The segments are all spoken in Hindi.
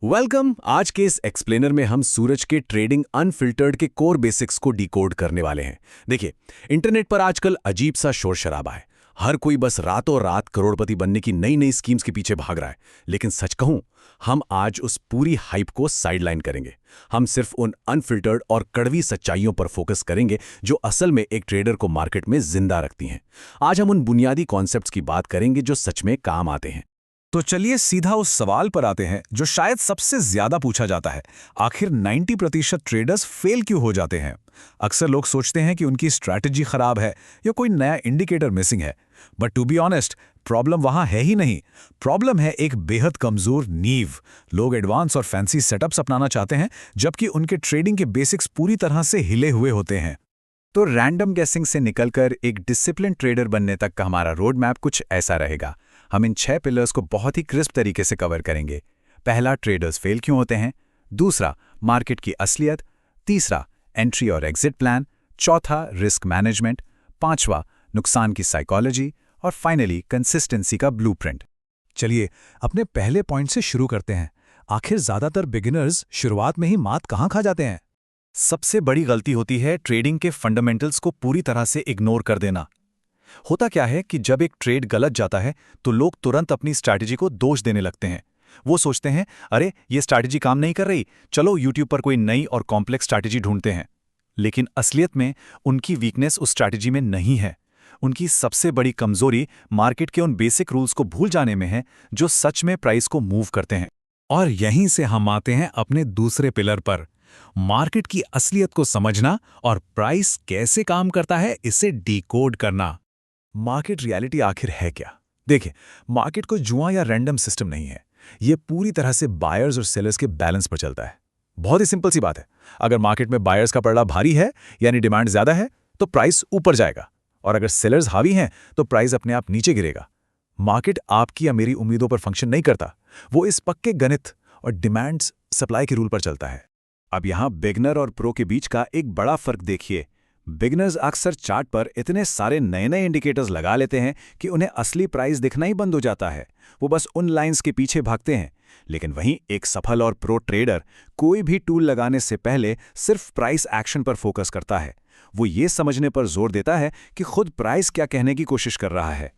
वेलकम। आज के इस एक्सप्लेनर में हम सूरज के ट्रेडिंग अनफिल्टर्ड के कोर बेसिक्स को डिकोड करने वाले हैं। देखिए, इंटरनेट पर आजकल अजीब सा शोर शराबा है। हर कोई बस रातों रात करोड़पति बनने की नई नई स्कीम्स के पीछे भाग रहा है। लेकिन सच कहूं, हम आज उस पूरी हाइप को साइडलाइन करेंगे। हम सिर्फ उन अनफिल्टर्ड और कड़वी सच्चाइयों पर फोकस करेंगे जो असल में एक ट्रेडर को मार्केट में जिंदा रखती हैं। आज हम उन बुनियादी कॉन्सेप्ट्स की बात करेंगे जो सच में काम आते हैं। तो चलिए सीधा उस सवाल पर आते हैं जो शायद सबसे ज्यादा पूछा जाता है। आखिर 90% ट्रेडर्स फेल क्यों हो जाते हैं? अक्सर लोग सोचते हैं कि उनकी स्ट्रैटेजी खराब है या कोई नया इंडिकेटर मिसिंग है। But to be honest, problem वहां है ही नहीं। प्रॉब्लम है एक बेहद कमजोर नींव। लोग एडवांस और फैंसी सेटअप्स अपनाना चाहते हैं जबकि उनके ट्रेडिंग के बेसिक्स पूरी तरह से हिले हुए होते हैं। तो रैंडम गेसिंग से निकलकर एक डिसिप्लिन ट्रेडर बनने तक का हमारा रोड मैप कुछ ऐसा रहेगा। हम इन 6 पिलर्स को बहुत ही क्रिस्प तरीके से कवर करेंगे। पहला, ट्रेडर्स फेल क्यों होते हैं। दूसरा, मार्केट की असलियत। तीसरा, एंट्री और एग्जिट प्लान। चौथा, रिस्क मैनेजमेंट। पांचवा, नुकसान की साइकोलॉजी। और फाइनली, कंसिस्टेंसी का ब्लूप्रिंट। चलिए अपने पहले पॉइंट से शुरू करते हैं। आखिर ज्यादातर बिगिनर्स शुरुआत में ही मात कहाँ खा जाते हैं? सबसे बड़ी गलती होती है ट्रेडिंग के फंडामेंटल्स को पूरी तरह से इग्नोर कर देना। होता क्या है कि जब एक ट्रेड गलत जाता है तो लोग तुरंत अपनी स्ट्रैटेजी को दोष देने लगते हैं। वो सोचते हैं, अरे ये स्ट्रैटेजी काम नहीं कर रही, चलो यूट्यूब पर कोई नई और कॉम्प्लेक्स स्ट्रैटेजी ढूंढते हैं। लेकिन असलियत में उनकी वीकनेस उस स्ट्रैटेजी में नहीं है। उनकी सबसे बड़ी कमजोरी मार्केट के उन बेसिक रूल्स को भूल जाने में है जो सच में प्राइस को मूव करते हैं। और यहीं से हम आते हैं अपने दूसरे पिलर पर, मार्केट की असलियत को समझना और प्राइस कैसे काम करता है इसे डिकोड करना। मार्केट रियलिटी आखिर है क्या? देखिए, मार्केट कोई जुआ या रैंडम सिस्टम नहीं है। ये पूरी तरह से बायर्स और सेलर्स के बैलेंस पर चलता है। बहुत ही सिंपल सी बात है। अगर मार्केट में बायर्स का पलड़ा भारी है यानी डिमांड ज्यादा है तो प्राइस ऊपर जाएगा, और अगर सेलर्स हावी हैं तो प्राइस अपने आप नीचे गिरेगा। मार्केट आपकी या मेरी उम्मीदों पर फंक्शन नहीं करता। वो इस पक्के गणित और डिमांड सप्लाई के रूल पर चलता है। अब यहां बिगनर और प्रो के बीच का एक बड़ा फर्क देखिए। बिगनर्स अक्सर चार्ट पर इतने सारे नए नए इंडिकेटर्स लगा लेते हैं कि उन्हें असली प्राइस दिखना ही बंद हो जाता है। वो बस उन लाइंस के पीछे भागते हैं। लेकिन वहीं एक सफल और प्रो ट्रेडर कोई भी टूल लगाने से पहले सिर्फ प्राइस एक्शन पर फोकस करता है। वो ये समझने पर जोर देता है कि खुद प्राइस क्या कहने की कोशिश कर रहा है।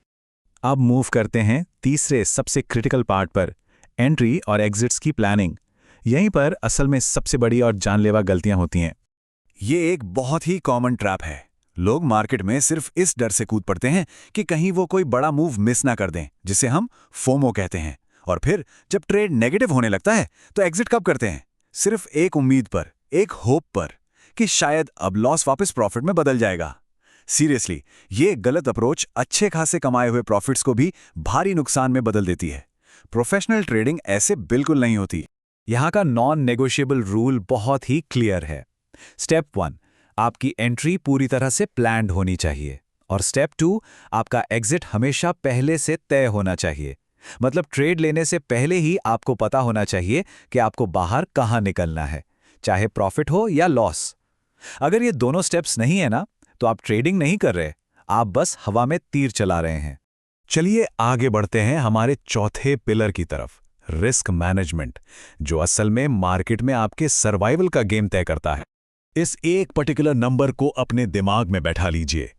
अब मूव करते हैं तीसरे सबसे क्रिटिकल पार्ट पर, एंट्री और एग्जिट्स की प्लानिंग। यहीं पर असल में सबसे बड़ी और जानलेवा गलतियां होती हैं। ये एक बहुत ही कॉमन ट्रैप है। लोग मार्केट में सिर्फ इस डर से कूद पड़ते हैं कि कहीं वो कोई बड़ा मूव मिस ना कर दें, जिसे हम फोमो कहते हैं। और फिर जब ट्रेड नेगेटिव होने लगता है तो एग्जिट कब करते हैं? सिर्फ एक उम्मीद पर, एक होप पर कि शायद अब लॉस वापस प्रॉफिट में बदल जाएगा। सीरियसली, ये गलत अप्रोच अच्छे खासे कमाए हुए प्रॉफिट्स को भी भारी नुकसान में बदल देती है। प्रोफेशनल ट्रेडिंग ऐसे बिल्कुल नहीं होती। यहाँ का नॉन नेगोशिएबल रूल बहुत ही क्लियर है। स्टेप 1, आपकी एंट्री पूरी तरह से प्लान्ड होनी चाहिए। और स्टेप 2, आपका एग्जिट हमेशा पहले से तय होना चाहिए। मतलब ट्रेड लेने से पहले ही आपको पता होना चाहिए कि आपको बाहर कहाँ निकलना है, चाहे प्रॉफिट हो या लॉस। अगर ये दोनों स्टेप्स नहीं है ना, तो आप ट्रेडिंग नहीं कर रहे, आप बस हवा में तीर चला रहे हैं। चलिए आगे बढ़ते हैं हमारे चौथे पिलर की तरफ, रिस्क मैनेजमेंट, जो असल में मार्केट में आपके सर्वाइवल का गेम तय करता है। इस एक पर्टिकुलर नंबर को अपने दिमाग में बैठा लीजिए।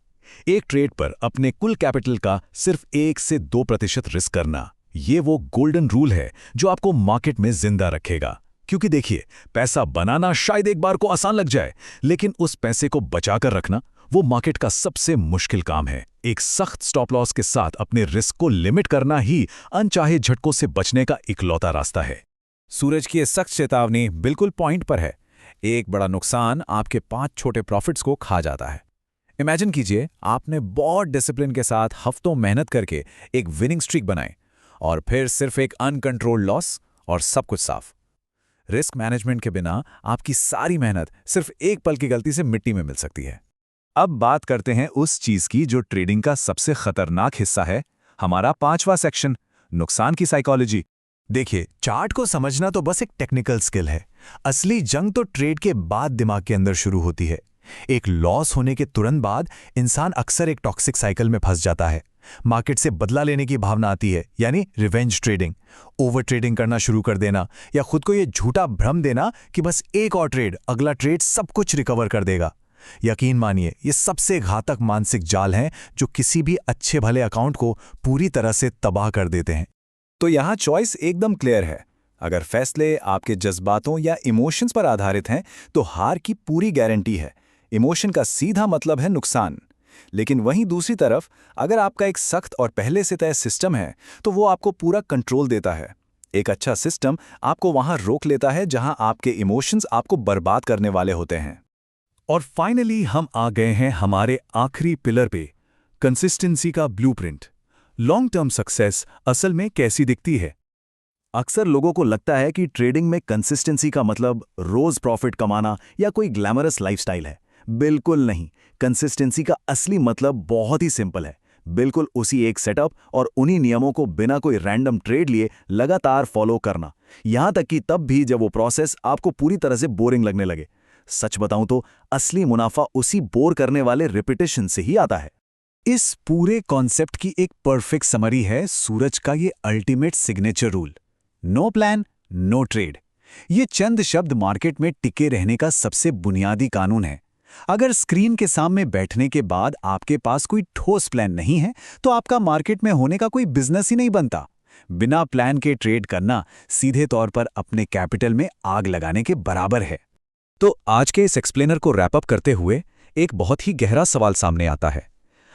एक ट्रेड पर अपने कुल कैपिटल का सिर्फ 1 से 2% रिस्क करना, ये वो गोल्डन रूल है जो आपको मार्केट में जिंदा रखेगा। क्योंकि देखिए, पैसा बनाना शायद एक बार को आसान लग जाए, लेकिन उस पैसे को बचाकर रखना वो मार्केट का सबसे मुश्किल काम है। एक सख्त स्टॉप लॉस के साथ अपने रिस्क को लिमिट करना ही अनचाहे झटकों से बचने का इकलौता रास्ता है। सूरज की ये सख्त चेतावनी बिल्कुल पॉइंट पर है। एक बड़ा नुकसान आपके 5 छोटे प्रॉफिट्स को खा जाता है। इमेजिन कीजिए, आपने बहुत डिसिप्लिन के साथ हफ्तों मेहनत करके एक विनिंग स्ट्रीक बनाई, और फिर सिर्फ एक अनकंट्रोल्ड लॉस और सब कुछ साफ। रिस्क मैनेजमेंट के बिना आपकी सारी मेहनत सिर्फ एक पल की गलती से मिट्टी में मिल सकती है। अब बात करते हैं उस चीज की जो ट्रेडिंग का सबसे खतरनाक हिस्सा है, हमारा 5वां सेक्शन, नुकसान की साइकोलॉजी। देखिए, चार्ट को समझना तो बस एक टेक्निकल स्किल है। असली जंग तो ट्रेड के बाद दिमाग के अंदर शुरू होती है। एक लॉस होने के तुरंत बाद इंसान अक्सर एक टॉक्सिक साइकिल में फंस जाता है। मार्केट से बदला लेने की भावना आती है, यानी रिवेंज ट्रेडिंग। ओवर ट्रेडिंग करना शुरू कर देना या खुद को ये झूठा भ्रम देना कि बस एक और ट्रेड, अगला ट्रेड सब कुछ रिकवर कर देगा। यकीन मानिए, ये सबसे घातक मानसिक जाल हैं जो किसी भी अच्छे भले अकाउंट को पूरी तरह से तबाह कर देते हैं। तो यहाँ चॉइस एकदम क्लियर है। अगर फैसले आपके जज्बातों या इमोशंस पर आधारित हैं तो हार की पूरी गारंटी है। इमोशन का सीधा मतलब है नुकसान। लेकिन वहीं दूसरी तरफ अगर आपका एक सख्त और पहले से तय सिस्टम है तो वो आपको पूरा कंट्रोल देता है। एक अच्छा सिस्टम आपको वहां रोक लेता है जहां आपके इमोशंस आपको बर्बाद करने वाले होते हैं। और फाइनली हम आ गए हैं हमारे आखिरी पिलर पे, कंसिस्टेंसी का ब्लूप्रिंट। लॉन्ग टर्म सक्सेस असल में कैसी दिखती है? अक्सर लोगों को लगता है कि ट्रेडिंग में कंसिस्टेंसी का मतलब रोज प्रॉफिट कमाना या कोई ग्लैमरस लाइफस्टाइल है। बिल्कुल नहीं। कंसिस्टेंसी का असली मतलब बहुत ही सिंपल है। बिल्कुल उसी एक सेटअप और उन्हीं नियमों को बिना कोई रैंडम ट्रेड लिए लगातार फॉलो करना, यहां तक कि तब भी जब वो प्रोसेस आपको पूरी तरह से बोरिंग लगने लगे। सच बताऊं तो असली मुनाफा उसी बोर करने वाले रिपीटेशन से ही आता है। इस पूरे कॉन्सेप्ट की एक परफेक्ट समरी है सूरज का ये ultimate signature rule, no plan no trade. ये चंद शब्द मार्केट में टिके रहने का सबसे बुनियादी कानून है। अगर स्क्रीन के सामने बैठने के बाद आपके पास कोई ठोस प्लान नहीं है तो आपका मार्केट में होने का कोई बिजनेस ही नहीं बनता। बिना प्लान के ट्रेड करना सीधे तौर पर अपने कैपिटल में आग लगाने के बराबर है। तो आज के इस एक्सप्लेनर को रैप अप करते हुए एक बहुत ही गहरा सवाल सामने आता है।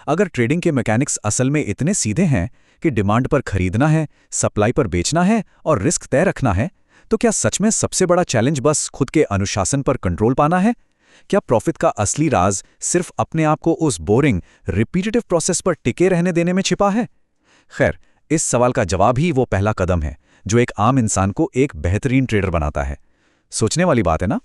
अगर ट्रेडिंग के मैकेनिक्स असल में इतने सीधे हैं कि डिमांड पर खरीदना है, सप्लाई पर बेचना है और रिस्क तय रखना है, तो क्या सच में सबसे बड़ा चैलेंज बस खुद के अनुशासन पर कंट्रोल पाना है? क्या प्रॉफिट का असली राज सिर्फ अपने आप को उस बोरिंग, रिपीटेटिव प्रोसेस पर टिके रहने देने में छिपा है? खैर, इस सवाल का जवाब ही वो पहला कदम है जो एक आम इंसान को एक बेहतरीन ट्रेडर बनाता है। सोचने वाली बात है ना?